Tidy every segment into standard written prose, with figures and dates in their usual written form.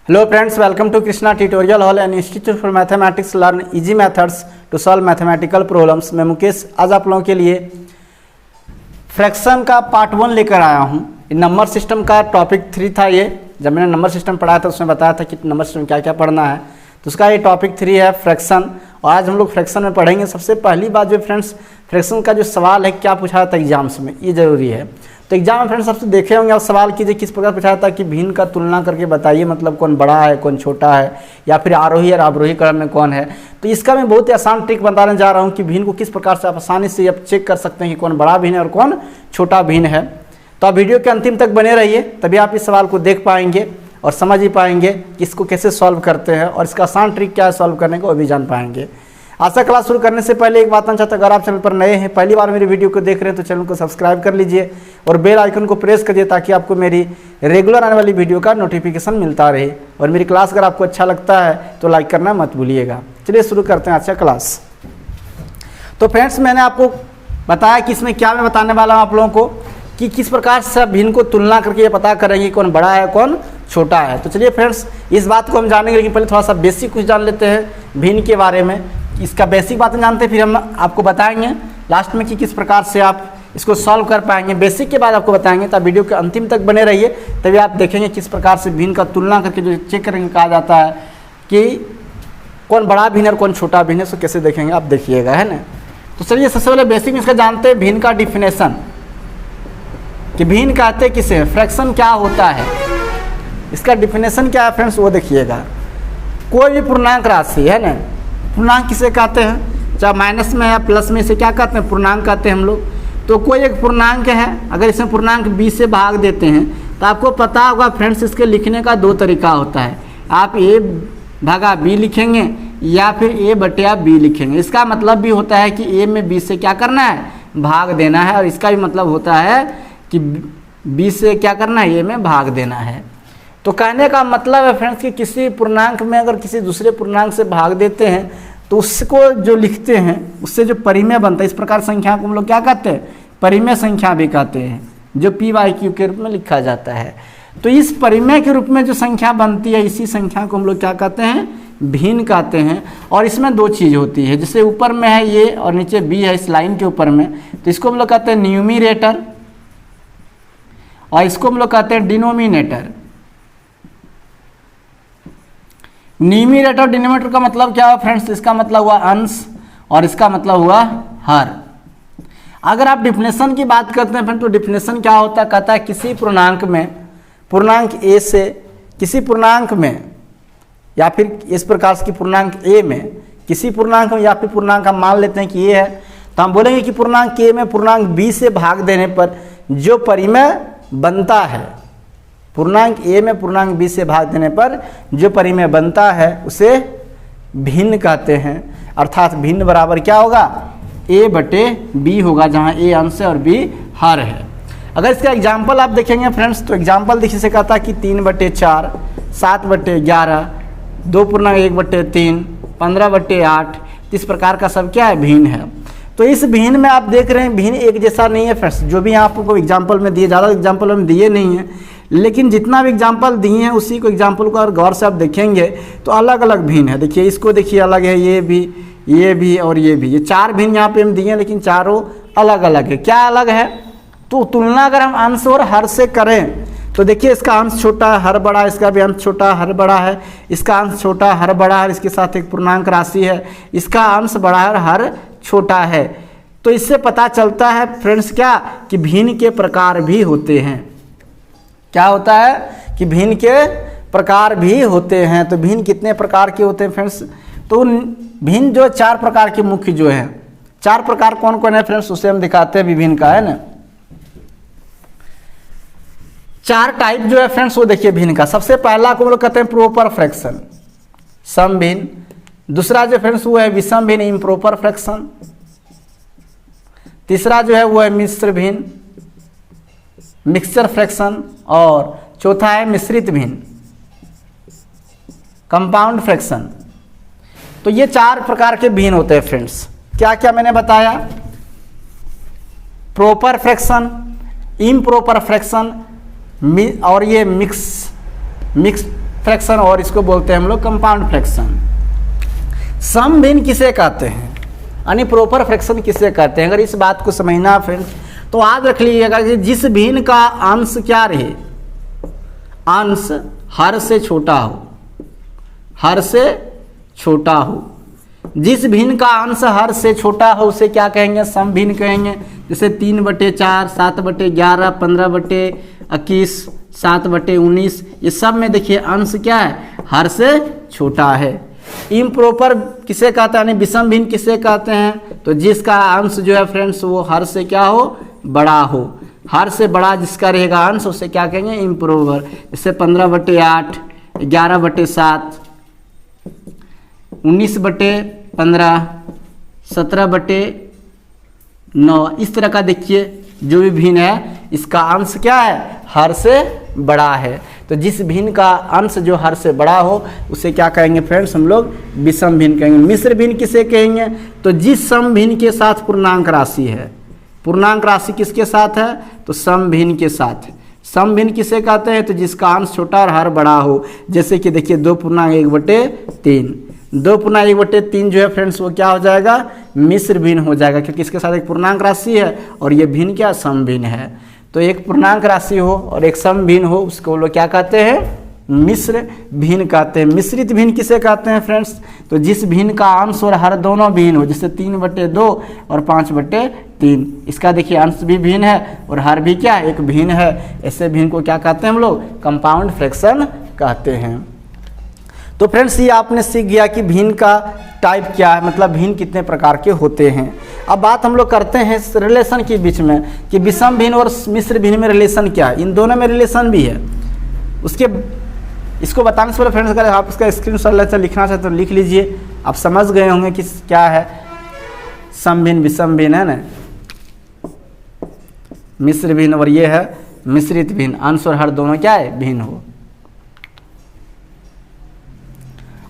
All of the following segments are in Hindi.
Hello friends, welcome to Krishna tutorial hall and institute for mathematics. Learn easy methods to solve mathematical problems. मैं मुकेश आज आप लोगों के लिए फ्रैक्शन का पार्ट 1 लेकर आया हूं। नंबर सिस्टम का टॉपिक 3 था। ये जब मैंने नंबर सिस्टम पढ़ाया था उसमें बताया था कि नंबर सिस्टम क्या क्या पढ़ना है, तो उसका ये टॉपिक 3 है फ्रैक्शन। और आज हम लोग फ्रैक्शन में पढ़ेंगे। सबसे पहली बात जो फ्रेंड्स, फ्रैक्शन का जो सवाल है क्या पूछा जाता है एग्जाम्स में, ये जरूरी है। तो एग्जाम में फ्रेंड्स सबसे देखे होंगे आप, सवाल कीजिए किस प्रकार पूछा जाता है कि भिन्न का तुलना करके बताइए, मतलब कौन बड़ा है कौन छोटा है, या फिर आरोही और अवरोही क्रम में कौन है। तो इसका मैं बहुत ही आसान ट्रिक बताने जा रहा हूँ कि भिन्न को किस प्रकार से आप आसानी से आप चेक कर सकते हैं कि कौन बड़ा भिन्न है और कौन छोटा भिन्न है। तो आप वीडियो के अंतिम तक बने रहिए, तभी आप इस सवाल को देख पाएंगे और समझ ही पाएंगे कि इसको कैसे सॉल्व करते हैं और इसका आसान ट्रिक क्या है सॉल्व करने को, वो भी जान पाएंगे। आशा क्लास शुरू करने से पहले एक बात कहना चाहता हूं, अगर आप चैनल पर नए हैं, पहली बार मेरी वीडियो को देख रहे हैं तो चैनल को सब्सक्राइब कर लीजिए और बेल आइकन को प्रेस करिए ताकि आपको मेरी रेगुलर आने वाली वीडियो का नोटिफिकेशन मिलता रहे। और मेरी क्लास अगर आपको अच्छा लगता है तो लाइक करना मत भूलिएगा। चलिए शुरू करते हैं अच्छा क्लास। तो फ्रेंड्स, मैंने आपको बताया कि इसमें क्या मैं बताने वाला हूँ आप लोगों को कि किस प्रकार से भिन्न को तुलना करके ये पता करेंगे कौन बड़ा है कौन छोटा है। तो चलिए फ्रेंड्स, इस बात को हम जानेंगे, लेकिन पहले थोड़ा सा बेसिक कुछ जान लेते हैं भिन्न के बारे में। इसका बेसिक बातें जानते हैं, फिर हम आपको बताएंगे लास्ट में कि किस प्रकार से आप इसको सॉल्व कर पाएंगे। बेसिक के बाद आपको बताएंगे, तब वीडियो के अंतिम तक बने रहिए, तभी आप देखेंगे किस प्रकार से भिन्न का तुलना करके जो चेक करेंगे कहा जाता है कि कौन बड़ा भिन्न और कौन छोटा भिन्न है। सो कैसे देखेंगे आप देखिएगा, है ना। तो चलिए सबसे पहले बेसिक में इसका जानते हैं भिन्न का डिफिनेशन, कि भिन्न कहते किसे, फ्रैक्शन क्या होता है, इसका डिफिनेशन क्या है फ्रेंड्स वो देखिएगा। कोई भी पूर्णांक राशि है ना, पूर्णांक किसे कहते हैं, चाहे माइनस में या प्लस में, इसे क्या कहते हैं, पूर्णांक कहते हैं हम लोग। तो कोई एक पूर्णांक है, अगर इसमें पूर्णांक b से भाग देते हैं तो आपको पता होगा फ्रेंड्स इसके लिखने का 2 तरीका होता है। आप a भागा b लिखेंगे या फिर a बटे b लिखेंगे। इसका मतलब भी होता है कि a में b से क्या करना है, भाग देना है, और इसका भी मतलब होता है कि b से क्या करना है, a में भाग देना है। तो कहने का मतलब है फ्रेंड्स कि किसी पूर्णांक में अगर किसी दूसरे पूर्णांक से भाग देते हैं तो उसको जो लिखते हैं उससे जो परिमेय बनता है, इस प्रकार संख्या को हम लोग क्या कहते हैं, परिमेय संख्या भी कहते हैं, जो p/q के रूप में लिखा जाता है। तो इस परिमेय के रूप में जो संख्या बनती है, इसी संख्या को हम लोग क्या कहते हैं, भिन्न कहते हैं। और इसमें 2 चीज़ होती है, जैसे ऊपर में है ये और नीचे b है इस लाइन के ऊपर में, तो इसको हम लोग कहते हैं न्यूमिरेटर और इसको हम लोग कहते हैं डिनोमिनेटर। न्यूमिरेटर और डिनोमिनेटर का मतलब क्या हुआ फ्रेंड्स, इसका मतलब हुआ अंश और इसका मतलब हुआ हर। अगर आप डिफिनेशन की बात करते हैं फ्रेंड, तो डिफिनेशन क्या होता है, कहता है किसी पूर्णांक में, पूर्णांक a से किसी पूर्णांक में, या फिर इस प्रकार से पूर्णांक a में किसी पूर्णांक में, या फिर पूर्णांक हम मान लेते हैं कि a है, तो हम बोलेंगे कि पूर्णांक a में पूर्णांक b से भाग देने पर जो परिमेय बनता है, पूर्णांक a में पूर्णांक b से भाग देने पर जो परिमेय बनता है उसे भिन्न कहते हैं। अर्थात भिन्न बराबर क्या होगा, a बटे b होगा, जहाँ a अंश है और b हर है। अगर इसका एग्जाम्पल आप देखेंगे फ्रेंड्स, तो एग्जाम्पल देखिए से कहता है कि 3/4, 7/11, 2.1/3, 15/8, इस प्रकार का सब क्या है, भिन्न है। तो इस भिन्न में आप देख रहे हैं भिन्न एक जैसा नहीं है फ्रेंड्स, जो भी आपको एग्जाम्पल में दिए, ज़्यादा एग्जाम्पल हम दिए नहीं हैं, लेकिन जितना भी एग्जाम्पल दिए हैं उसी को एग्जाम्पल को अगर गौर से आप देखेंगे तो अलग अलग भिन्न है। देखिए इसको देखिए अलग है, ये भी और ये भी, ये 4 भिन्न यहाँ पे हम दिए हैं, लेकिन चारों अलग अलग है। क्या अलग है, तो तुलना अगर हम अंश और हर से करें तो देखिए इसका अंश छोटा है हर बड़ा है, इसका भी अंश छोटा हर बड़ा है, इसका अंश छोटा हर बड़ा है, इसके साथ एक पूर्णांक राशि है, इसका अंश बड़ा है और हर छोटा है। तो इससे पता चलता है फ्रेंड्स क्या, कि भिन्न के प्रकार भी होते हैं। क्या होता है कि भिन्न के प्रकार भी होते हैं। तो भिन्न कितने प्रकार के होते हैं फ्रेंड्स, तो भिन्न जो 4 प्रकार के मुख्य जो है, 4 प्रकार कौन कौन है फ्रेंड्स, उसे हम दिखाते हैं विभिन्न का, है ना। 4 टाइप जो है फ्रेंड्स वो देखिए भिन्न का। सबसे पहला को हम लोग कहते हैं प्रॉपर फ्रैक्शन, सम भिन्न। दूसरा जो फ्रेंड्स वो है विषम भिन्न, इम्प्रॉपर फ्रैक्शन। तीसरा जो है वो है मिश्र भिन्न, मिक्सचर फ्रैक्शन। और चौथा है मिश्रित भिन्न, कंपाउंड फ्रैक्शन। तो ये 4 प्रकार के भिन्न होते हैं फ्रेंड्स। क्या क्या मैंने बताया, प्रॉपर फ्रैक्शन, इम्प्रॉपर फ्रैक्शन और ये मिक्स फ्रैक्शन और इसको बोलते हैं हम लोग कंपाउंड फ्रैक्शन। सम भिन्न किसे कहते हैं यानी प्रॉपर फ्रैक्शन किसे कहते हैं, अगर इस बात को समझना है फ्रेंड्स तो याद रख लीजिएगा कि जिस भिन्न का अंश क्या रहे, अंश हर से छोटा हो, हर से छोटा हो, जिस भिन्न का अंश हर से छोटा हो उसे क्या कहेंगे, सम भिन्न कहेंगे। जैसे 3/4, 7/11, 15/21, 7/19, ये सब में देखिए अंश क्या है, हर से छोटा है। इम्प्रॉपर किसे कहते हैं यानी विषम भिन्न किसे कहते हैं, तो जिसका अंश जो है फ्रेंड्स वो हर से क्या हो, बड़ा हो, हर से बड़ा जिसका रहेगा अंश उसे क्या कहेंगे, इम्प्रॉपर। जैसे 15/8, 11/7, 19/15, 17/9, इस तरह का देखिए जो भी भिन्न है इसका अंश क्या है, हर से बड़ा है। तो जिस भिन्न का अंश जो हर से बड़ा हो उसे क्या कहेंगे फ्रेंड्स, हम लोग विषम भिन्न कहेंगे। मिश्र भिन्न किसे कहेंगे, तो जिस सम भिन्न के साथ पूर्णांक राशि है, पूर्णांक राशि किसके साथ है, तो सम भिन्न के साथ। सम भिन्न किसे कहते हैं, तो जिसका अंश छोटा और हर बड़ा हो। जैसे कि देखिए 2/1/3, 2/1/3 जो है फ्रेंड्स वो क्या हो जाएगा, मिश्र भिन्न हो जाएगा, क्योंकि इसके साथ एक पूर्णांक राशि है और ये भिन्न क्या, सम भिन्न है। तो एक पूर्णांक राशि हो और एक सम भिन्न हो उसको लोग क्या कहते हैं, मिश्र भिन्न कहते हैं। मिश्रित भिन्न किसे कहते हैं फ्रेंड्स, तो जिस भिन्न का अंश और हर दोनों भिन्न हो, जैसे 3/2 और 5/3, इसका देखिए अंश भी भिन्न है और हर भी क्या, एक भिन्न है। ऐसे भिन्न को क्या कहते हैं हम लोग, कंपाउंड फ्रैक्शन कहते हैं। तो फ्रेंड्स ये आपने सीख गया कि भिन्न का टाइप क्या है, मतलब भिन्न कितने प्रकार के होते हैं। अब बात हम लोग करते हैं रिलेशन के बीच में कि विषम भिन्न और मिश्र भिन्न में रिलेशन क्या है। इन दोनों में रिलेशन भी है, उसके इसको बताने से पहले फ्रेंड्स अगर आप इसका स्क्रीनशॉट लिखना चाहते तो लिख लीजिए। आप समझ गए होंगे कि क्या है सम भिन्न विषम भिन्न, है ना, मिश्र भिन्न, और ये है मिश्रित भिन्न, अंश और हर दोनों क्या है, भिन्न हो।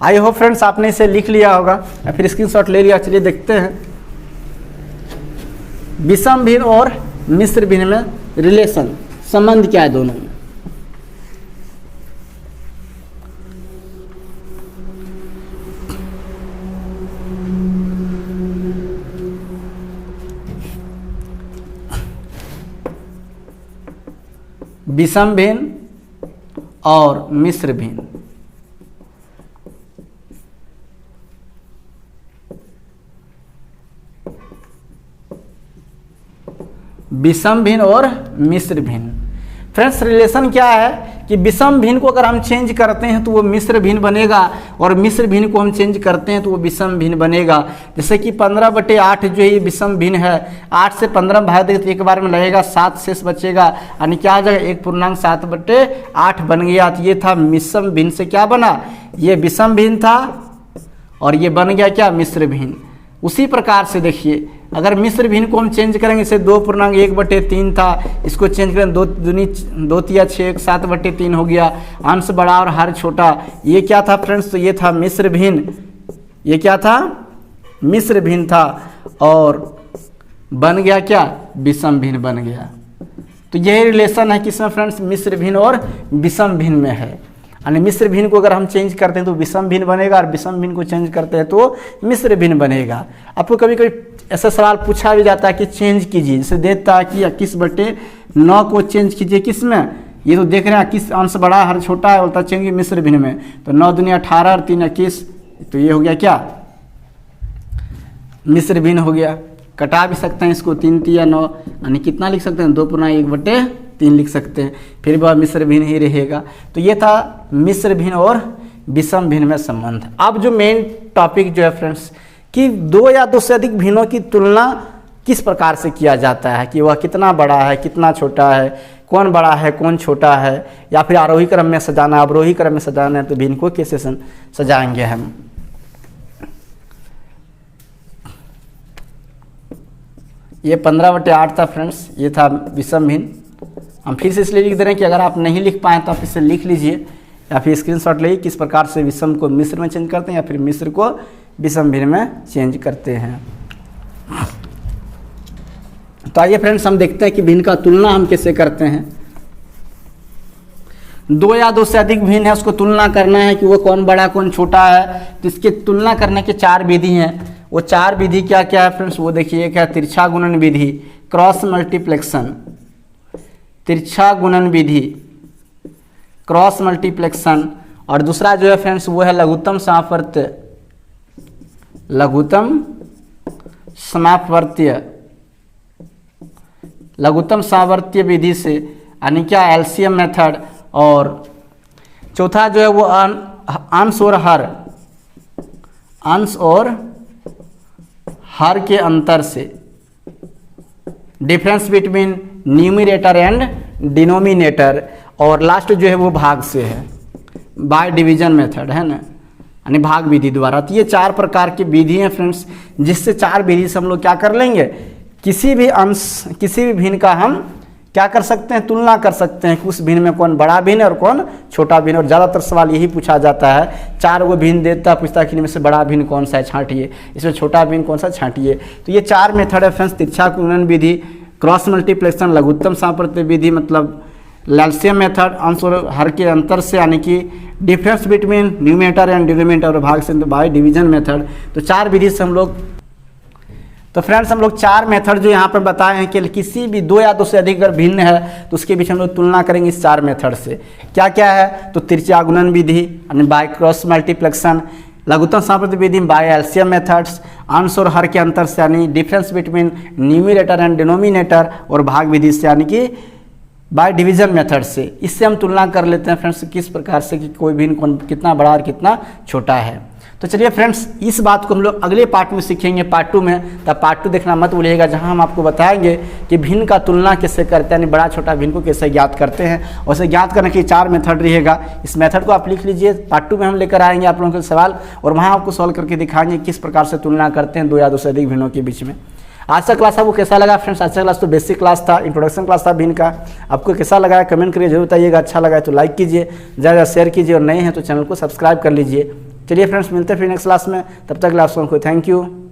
आई होप फ्रेंड्स आपने इसे लिख लिया होगा या फिर स्क्रीनशॉट ले लिया। चलिए देखते हैं विषम भिन्न और मिश्र भिन्न में रिलेशन, संबंध क्या है दोनों में। विषम भिन्न और मिश्र भिन्न, विषम भिन्न और मिश्र भिन्न। फ्रेंड्स रिलेशन क्या है कि विषम भिन्न को अगर हम चेंज करते हैं तो वो मिश्र भिन्न बनेगा और मिश्र भिन्न को हम चेंज करते हैं तो वो विषम भिन्न बनेगा। जैसे कि 15/8 जो है ये विषम भिन्न है, 8 से 15 भाग देंगे तो एक बार में लगेगा 7 शेष बचेगा, यानी क्या आ जाएगा, 1/7/8 बन गया। तो ये था मिश्र भिन्न से क्या बना, ये विषम भिन्न था और ये बन गया क्या, मिश्र भिन्न। उसी प्रकार से देखिए अगर मिश्र भिन्न को हम चेंज करेंगे, इसे 2/1/3 था, इसको चेंज करें 2 दूनी 2 तिया 6, 7/3 हो गया, अंश बड़ा और हर छोटा। ये क्या था फ्रेंड्स, तो ये था मिश्र भिन्न, ये क्या था, मिश्र भिन्न था और बन गया क्या, विषम भिन्न बन गया। तो यही रिलेशन है किसमें फ्रेंड्स, मिश्र भिन्न और विषम भिन्न में है। यानी मिश्र भिन्न को अगर हम चेंज करते हैं तो विषम भिन्न बनेगा और विषम भिन्न को चेंज करते हैं तो मिश्र भिन्न बनेगा। आपको कभी कभी ऐसा सवाल पूछा भी जाता है कि चेंज कीजिए, जैसे देता है कि 21/9 को चेंज कीजिए किस में, ये तो देख रहे हैं किस अंश बड़ा हर छोटा है, बोलता चेंज मिश्र भिन्न में। तो 9 दूनी 18 और 3 21, तो ये हो गया क्या, मिश्र भिन्न हो गया। कटा भी सकते हैं इसको, 3 तिया 9, यानी कितना लिख सकते हैं, 2/1/3 लिख सकते हैं, फिर वह मिश्र भिन्न ही रहेगा। तो ये था मिश्र भिन्न और विषम भिन्न में संबंध। अब जो मेन टॉपिक जो है फ्रेंड्स कि 2 या 2 से अधिक भिन्नों की तुलना किस प्रकार से किया जाता है, कि वह कितना बड़ा है कितना छोटा है, कौन बड़ा है कौन छोटा है, या फिर आरोही क्रम में सजाना अवरोही क्रम में सजाना है, तो भिन्न को कैसे सजाएंगे हम। ये 15/8 था फ्रेंड्स, ये था विषम भिन्न। हम फिर से इसलिए लिख दे रहे हैं कि अगर आप नहीं लिख पाएँ तो आप इसे लिख लीजिए या फिर स्क्रीनशॉट ले किस प्रकार से विषम को मिश्र में चेंज करते हैं या फिर मिश्र को विषम भिन्न में चेंज करते हैं। तो आइए फ्रेंड्स हम देखते हैं कि भिन्न का तुलना हम कैसे करते हैं। दो या दो से अधिक भिन्न है, उसको तुलना करना है कि वो कौन बड़ा कौन छोटा है। तो इसकी तुलना करने की 4 विधि हैं। वो 4 विधि क्या क्या है फ्रेंड्स, वो देखिए। एक है तिरछा गुणन विधि, क्रॉस मल्टीप्लेक्शन, तिरछा गुणन विधि, क्रॉस मल्टीप्लेक्शन। और दूसरा जो है फ्रेंड्स वो है लघुत्तम सामवर्त्य, लघुत्तम समापवर्त्य, लघुत्तम सामवर्त्य विधि से, यानी क्या एलसीएम मेथड। और चौथा जो है वो अंश और हर, अंश और हर के अंतर से, difference between numerator and denominator. और लास्ट जो है वो भाग से है, बाय डिवीजन मेथड है ना, यानी भाग विधि द्वारा। तो ये 4 प्रकार की विधि हैं फ्रेंड्स, जिससे 4 विधि से हम लोग क्या कर लेंगे, किसी भी अंश, किसी भी भिन्न का हम क्या कर सकते हैं, तुलना कर सकते हैं कि उस भिन्न में कौन बड़ा भिन्न है और कौन छोटा भिन्न। और ज़्यादातर सवाल यही पूछा जाता है, 4 वो भिन्न देता है, पूछता है कि इनमें से बड़ा भिन्न कौन सा है, छांटिए, इसमें छोटा भिन्न कौन सा, छांटिए। तो ये 4 मेथड है फ्रेंड्स, तिरछा गुणन विधि, क्रॉस मल्टीप्लेक्शन, लघुत्तम सामवर्त्य विधि मतलब एलसीएम मेथड, अंश और हर के अंतर से, यानी कि difference between numerator and denominator, और भाग से बाय डिवीजन मेथड। तो 4 विधि से हम लोग, तो फ्रेंड्स हम लोग 4 मेथड जो यहाँ पर बताए हैं कि किसी भी 2 या 2 से अधिक अगर भिन्न है तो उसके बीच हम लोग तुलना करेंगे इस 4 मेथड से। क्या क्या है, तो तिरछा गुणन विधि यानी बाय क्रॉस मल्टीप्लेक्शन, लघुत्तम सामवर्त्य विधि बाय एलसीएम मेथड्स, अंश और हर के अंतर से यानी difference between numerator and denominator, और भाग विधि से यानी कि बाय डिवीजन मेथड से। इससे हम तुलना कर लेते हैं फ्रेंड्स किस प्रकार से कि कोई भिन्न कौन कितना बड़ा और कितना छोटा है। तो चलिए फ्रेंड्स इस बात को हम लोग अगले पार्ट में सीखेंगे, पार्ट 2 में। तब पार्ट 2 देखना मत भूलिएगा, जहां हम आपको बताएंगे कि भिन्न का तुलना कैसे करते हैं, यानी बड़ा छोटा भिन्न को कैसे ज्ञात करते हैं। और उसे ज्ञात करने के 4 मेथड रहेगा। इस मेथड को आप लिख लीजिए, पार्ट 2 में हम लेकर आएंगे आप लोगों के सवाल, और वहाँ आपको सॉल्व करके दिखाएंगे किस प्रकार से तुलना करते हैं 2 या 2 से अधिक भिन्नों के बीच में। आज का क्लास आपको कैसा लगा फ्रेंड्स? आज का क्लास तो बेसिक क्लास था, इंट्रोडक्शन क्लास था भिन्न का। आपको कैसा लगा है कमेंट करिए, जरूर बताइएगा। अच्छा लगा है तो लाइक कीजिए, ज़्यादा शेयर कीजिए, और नए हैं तो चैनल को सब्सक्राइब कर लीजिए। चलिए फ्रेंड्स मिलते हैं फिर नेक्स्ट क्लास में, तब तक आप सबको थैंक यू।